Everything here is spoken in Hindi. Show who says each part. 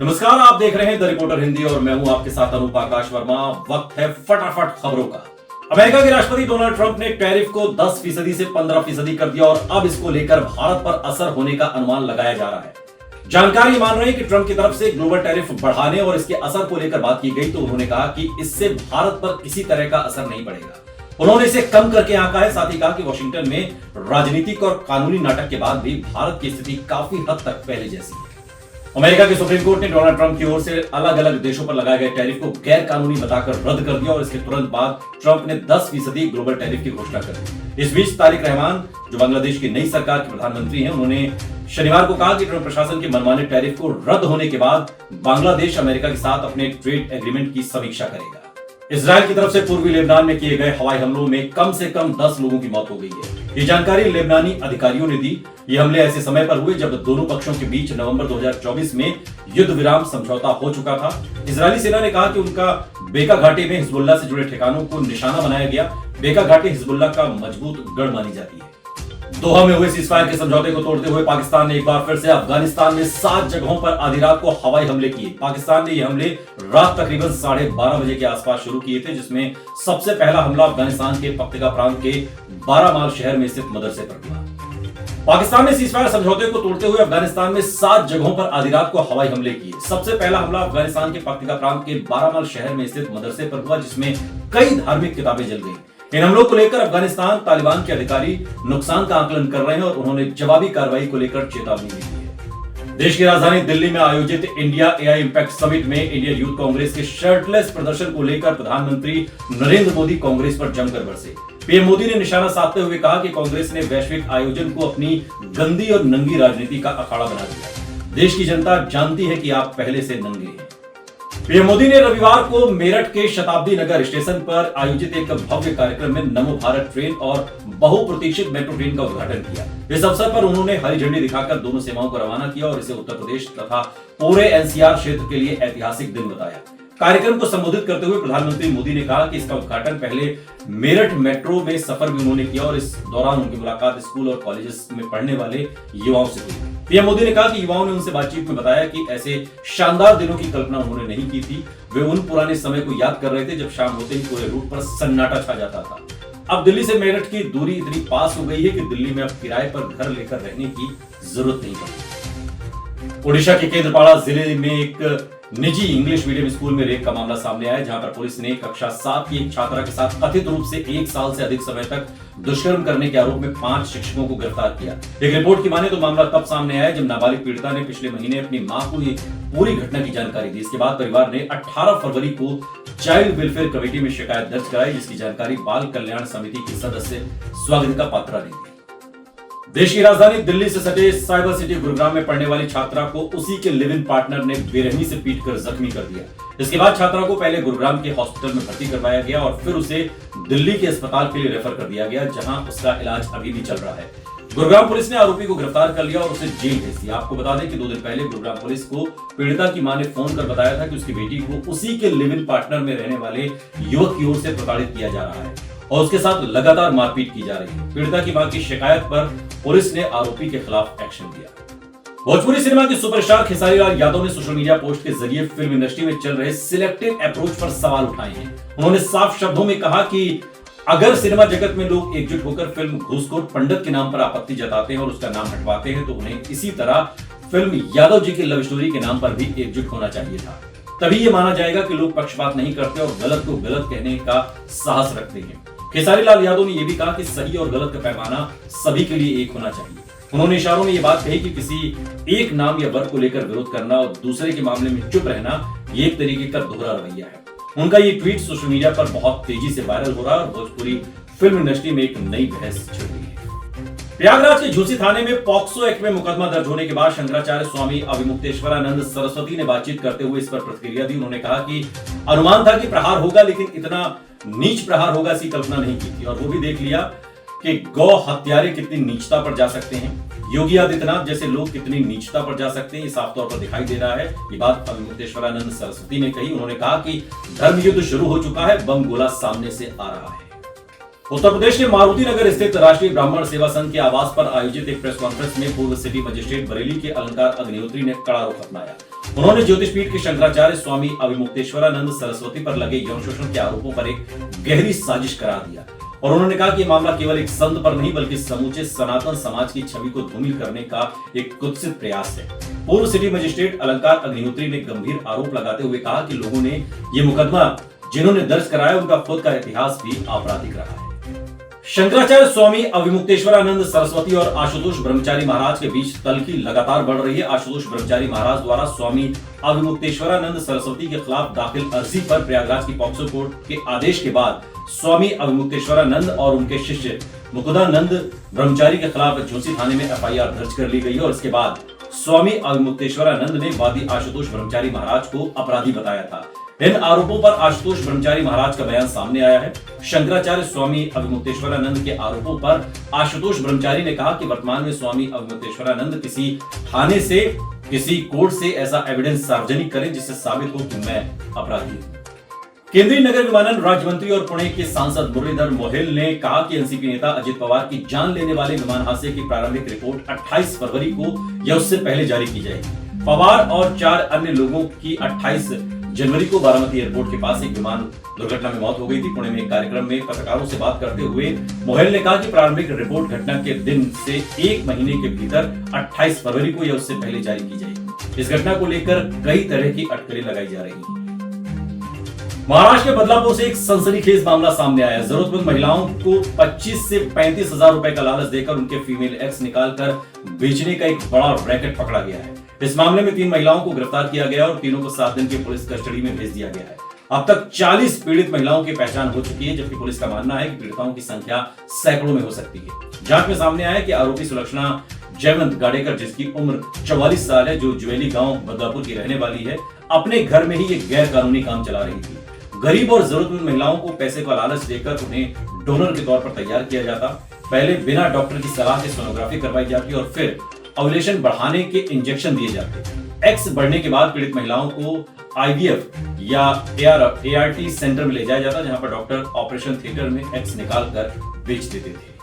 Speaker 1: नमस्कार, आप देख रहे हैं द रिपोर्टर हिंदी और मैं हूं आपके साथ अनूप आकाश वर्मा। वक्त है फटाफट खबरों का। अमेरिका के राष्ट्रपति डोनाल्ड ट्रंप ने टैरिफ को 10% से 15% कर दिया और अब इसको लेकर भारत पर असर होने का अनुमान लगाया जा रहा है। जानकारी मान रही है कि ट्रंप की तरफ से ग्लोबल टैरिफ बढ़ाने और इसके असर को लेकर बात की गई तो उन्होंने कहा कि इससे भारत पर किसी तरह का असर नहीं पड़ेगा। उन्होंने इसे कम करके आंका है। साथ ही कहा कि वॉशिंगटन में राजनीतिक और कानूनी नाटक के बाद भी भारत की स्थिति काफी हद तक पहले जैसी है। अमेरिका के सुप्रीम कोर्ट ने डोनाल्ड ट्रंप की ओर से अलग अलग देशों पर लगाए गए टैरिफ को गैर कानूनी बताकर रद्द कर दिया और इसके तुरंत बाद ट्रंप ने 10% ग्लोबल टैरिफ की घोषणा कर दी। इस बीच तारिक रहमान, जो बांग्लादेश की नई सरकार के प्रधानमंत्री हैं, उन्होंने शनिवार को कहा कि ट्रंप प्रशासन के मनमाने टैरिफ को रद्द होने के बाद बांग्लादेश अमेरिका के साथ अपने ट्रेड एग्रीमेंट की समीक्षा करेगा। इजरायल की तरफ से पूर्वी लेबनान में किए गए हवाई हमलों में कम से कम 10 लोगों की मौत हो गई है। ये जानकारी लेबनानी अधिकारियों ने दी। ये हमले ऐसे समय पर हुए जब दोनों पक्षों के बीच नवंबर 2024 में युद्ध विराम समझौता हो चुका था। इजरायली सेना ने कहा कि उनका बेका घाटी में हिजबुल्लाह से जुड़े ठिकानों को निशाना बनाया गया। बेका घाटी हिजबुल्लाह का मजबूत गढ़ मानी जाती है। दोहा में हुए सीजफायर के समझौते को तोड़ते हुए पाकिस्तान ने एक बार फिर से अफगानिस्तान में 7 जगहों पर आधी रात को हवाई हमले किए। पाकिस्तान ने ये हमले रात तकरीबन 12:30 बजे के आसपास शुरू किए थे, जिसमें सबसे पहला हमला अफगानिस्तान के पख्तिका प्रांत के 12 माइल शहर में स्थित मदरसे पर हुआ। पाकिस्तान ने सीजफायर समझौते को तोड़ते हुए अफगानिस्तान में 7 जगहों पर आधी रात को हवाई हमले किए। सबसे पहला हमला अफगानिस्तान के पख्तिका प्रांत के 12 माइल शहर में स्थित मदरसे पर हुआ, जिसमें कई धार्मिक किताबें जल गई। इन हमलों को लेकर अफगानिस्तान तालिबान के अधिकारी नुकसान का आकलन कर रहे हैं और उन्होंने जवाबी कार्रवाई को लेकर चेतावनी भी दी है। देश की राजधानी दिल्ली में आयोजित इंडिया एआई इंपैक्ट समिट में इंडियन यूथ कांग्रेस के शर्टलेस प्रदर्शन को लेकर प्रधानमंत्री नरेंद्र मोदी कांग्रेस पर जमकर बरसे। पीएम मोदी ने निशाना साधते हुए कहा कि कांग्रेस ने वैश्विक आयोजन को अपनी गंदी और नंगी राजनीति का अखाड़ा बना दिया। देश की जनता जानती है कि आप पहले से नंगे हैं। पीएम मोदी ने रविवार को मेरठ के शताब्दी नगर स्टेशन पर आयोजित एक भव्य कार्यक्रम में नमो भारत ट्रेन और बहुप्रतीक्षित मेट्रो ट्रेन का उद्घाटन किया। इस अवसर पर उन्होंने हरी झंडी दिखाकर दोनों सेवाओं को रवाना किया और इसे उत्तर प्रदेश तथा पूरे एनसीआर क्षेत्र के लिए ऐतिहासिक दिन बताया। कार्यक्रम को संबोधित करते हुए प्रधानमंत्री मोदी ने कहा कि इसका उद्घाटन पहले मेरठ मेट्रो में सफर भी उन्होंने किया और इस दौरान उनकी मुलाकात स्कूल और कॉलेजेस में पढ़ने वाले युवाओं से हुई। पीएम मोदी ने कहा कि युवाओं ने उनसे बातचीत में बताया कि ऐसे शानदार दिनों की कल्पना उन्होंने नहीं की थी। वे उन पुराने समय को याद कर रहे थे जब शाम होते ही पूरे रूट पर सन्नाटा छा जाता था। अब दिल्ली से मेरठ की दूरी इतनी पास हो गई है कि दिल्ली में अब किराए पर घर लेकर रहने की जरूरत नहीं पड़ती। ओडिशा के केंद्रपाड़ा जिले में एक निजी इंग्लिश मीडियम स्कूल में रेप का मामला सामने आया, जहां पर पुलिस ने कक्षा 7 की एक छात्रा के साथ कथित रूप से 1 साल से अधिक समय तक दुष्कर्म करने के आरोप में 5 शिक्षकों को गिरफ्तार किया। एक रिपोर्ट की माने तो मामला तब सामने आया जब नाबालिग पीड़िता ने पिछले महीने अपनी मां को ये पूरी घटना की जानकारी दी। इसके बाद परिवार ने 18 फरवरी को चाइल्ड वेलफेयर कमेटी में शिकायत दर्ज कराई, जिसकी जानकारी बाल कल्याण समिति के सदस्य स्वागत का पात्रा ने दी। देश की राजधानी दिल्ली से सटे साइबर सिटी गुरुग्राम में पढ़ने वाली छात्रा को उसी के लिव इन पार्टनर ने बेरहमी से पीटकर जख्मी कर दिया। इसके बाद छात्रा को पहले गुरुग्राम के हॉस्पिटल में भर्ती करवाया गया और फिर उसे दिल्ली के अस्पताल के लिए रेफर कर दिया गया, जहां उसका इलाज अभी भी चल रहा है। गुरुग्राम पुलिस ने आरोपी को गिरफ्तार कर लिया और उसे जेल भेज दिया। आपको बता दें कि 2 दिन पहले गुरुग्राम पुलिस को पीड़िता की मां ने फोन कर बताया था कि उसकी बेटी को उसी के लिव इन पार्टनर में रहने वाले युवक की ओर से प्रताड़ित किया जा रहा है और उसके साथ लगातार मारपीट की जा रही है। पीड़िता की मां की शिकायत पर पुलिस ने आरोपी के खिलाफ एक्शन लिया। भोजपुरी सिनेमा के सुपरस्टार खेसारी लाल यादव ने सोशल मीडिया पोस्ट के जरिए फिल्म इंडस्ट्री में चल रहे सिलेक्टिव अप्रोच पर सवाल उठाए हैं। उन्होंने साफ शब्दों में कहा कि अगर सिनेमा जगत में लोग एकजुट होकर फिल्म घूसखोर पंडित के नाम पर आपत्ति जताते हैं और उसका नाम हटवाते हैं, तो उन्हें इसी तरह फिल्म यादव जी की लव स्टोरी के नाम पर भी एकजुट होना चाहिए था। तभी ये माना जाएगा कि लोग पक्षपात नहीं करते और गलत को गलत कहने का साहस रखते हैं। खेसारी लाल यादव ने यह भी कहा कि सही और गलत का पैमाना सभी के लिए एक होना चाहिए। उन्होंने इशारों में यह बात कही कि किसी एक नाम या वर्ग को लेकर विरोध करना और दूसरे के मामले में चुप रहना ये एक तरीके का दोहरा रवैया है। उनका ये ट्वीट सोशल मीडिया पर बहुत तेजी से वायरल हो रहा है और भोजपुरी फिल्म इंडस्ट्री में एक नई बहस छिड़ रही है। प्रयागराज के झूसी थाने में पॉक्सो एक्ट में मुकदमा दर्ज होने के बाद शंकराचार्य स्वामी अविमुक्तेश्वरानंद सरस्वती ने बातचीत करते हुए इस पर प्रतिक्रिया दी। उन्होंने कहा कि अनुमान था कि प्रहार होगा, लेकिन इतना नीच प्रहार होगा ऐसी कल्पना नहीं की थी और वो भी देख लिया कि गौ हत्यारे कितनी नीचता पर जा सकते हैं। योगी आदित्यनाथ जैसे लोग कितनी नीचता पर जा सकते हैं, ये साफ तौर पर दिखाई दे रहा है। ये बात अविमुक्तेश्वरानंद सरस्वती ने कही। उन्होंने कहा कि धर्म युद्ध शुरू हो चुका है, बम गोला सामने से आ रहा है। उत्तर प्रदेश के मारुति नगर स्थित राष्ट्रीय ब्राह्मण सेवा संघ के आवास पर आयोजित एक प्रेस कॉन्फ्रेंस में पूर्व सिटी मजिस्ट्रेट बरेली के अलंकार अग्निहोत्री ने कड़ा रुख अपनाया। उन्होंने ज्योतिषपीठ के शंकराचार्य स्वामी अविमुक्तेश्वरानंद सरस्वती पर लगे यौन शोषण के आरोपों पर एक गहरी साजिश करार दिया और उन्होंने कहा कि मामला केवल एक संत पर नहीं बल्कि समूचे सनातन समाज की छवि को धूमिल करने का एक कुत्सित प्रयास है। पूर्व सिटी मजिस्ट्रेट अलंकार अग्निहोत्री ने गंभीर आरोप लगाते हुए कहा कि लोगों ने ये मुकदमा जिन्होंने दर्ज कराया उनका खुद का इतिहास भी आपराधिक रहा है। शंकराचार्य स्वामी अविमुक्तेश्वरानंद सरस्वती और आशुतोष ब्रह्मचारी महाराज के बीच तल्खी लगातार बढ़ रही है। आशुतोष ब्रह्मचारी महाराज द्वारा स्वामी अविमुक्तेश्वरानंद सरस्वती के खिलाफ दाखिल अर्जी पर प्रयागराज की पॉक्सो कोर्ट के आदेश के बाद स्वामी अविमुक्तेश्वरानंद और उनके शिष्य मुकुदानंद ब्रह्मचारी के खिलाफ झोसी थाने में एफआईआर दर्ज कर ली गई और इसके बाद स्वामी अविमुक्तेश्वरानंद ने वादी आशुतोष ब्रह्मचारी महाराज को अपराधी बताया था। इन आरोपों पर आशुतोष ब्रह्मचारी महाराज का बयान सामने आया है। शंकराचार्य स्वामी अविमुक्तेश्वरानंद के आरोपों पर आशुतोष ब्रह्मचारी ने कहा कि वर्तमान में स्वामी अविमुक्तेश्वरानंद किसी थाने से किसी कोर्ट से ऐसा एविडेंस सार्वजनिक करें जिससे साबित हो कि मैं अपराधी हूं। केंद्रीय नगर विमानन राज्य मंत्री और पुणे के सांसद मुरलीधर मोहेल ने कहा कि एनसीपी नेता अजित पवार की जान लेने वाले विमान हादसे की प्रारंभिक रिपोर्ट 28 फरवरी को या उससे पहले जारी की जाएगी। पवार और 4 अन्य लोगों की 28 जनवरी को बारामती एयरपोर्ट के पास एक विमान दुर्घटना में मौत हो गई थी। पुणे में एक कार्यक्रम में पत्रकारों से बात करते हुए मोहेल ने कहा कि प्रारंभिक रिपोर्ट घटना के दिन से 1 महीने के भीतर 28 फरवरी को या उससे पहले जारी की जाएगी। इस घटना को लेकर कई तरह की अटकलें लगाई जा रही हैं। महाराष्ट्र के बदलापुर से एक सनसनीखेज मामला सामने आया। जरूरतमंद महिलाओं को 25 से 35 हजार रुपए का लालच देकर उनके फीमेल एक्स निकालकर बेचने का एक बड़ा रैकेट पकड़ा गया है। इस मामले में 3 महिलाओं को गिरफ्तार किया गया और तीनों को 7 दिन की पुलिस कस्टडी में भेज दिया गया है। अब तक 40 पीड़ित महिलाओं की पहचान हो चुकी है, जबकि पुलिस का मानना है कि पीड़िताओं की संख्या सैकड़ों में हो सकती है। जांच में सामने आया कि आरोपी सुलक्षणा जयवंत गाडेकर, जिसकी उम्र 44 साल है, जो ज्वेली गांव बदलापुर की रहने वाली है, अपने घर में ही एक गैर कानूनी काम चला रही थी। गरीब और जरूरतमंद महिलाओं को पैसे का लालच देकर उन्हें डोनर के तौर पर तैयार किया जाता। पहले बिना डॉक्टर की सलाह के सोनोग्राफी करवाई जाती और फिर ओव्यूलेशन बढ़ाने के इंजेक्शन दिए जाते। एक्स बढ़ने के बाद पीड़ित महिलाओं को आईवीएफ या ART सेंटर में ले जाया जाता, जहां पर डॉक्टर ऑपरेशन थिएटर में एक्स निकाल कर बेच देते थे।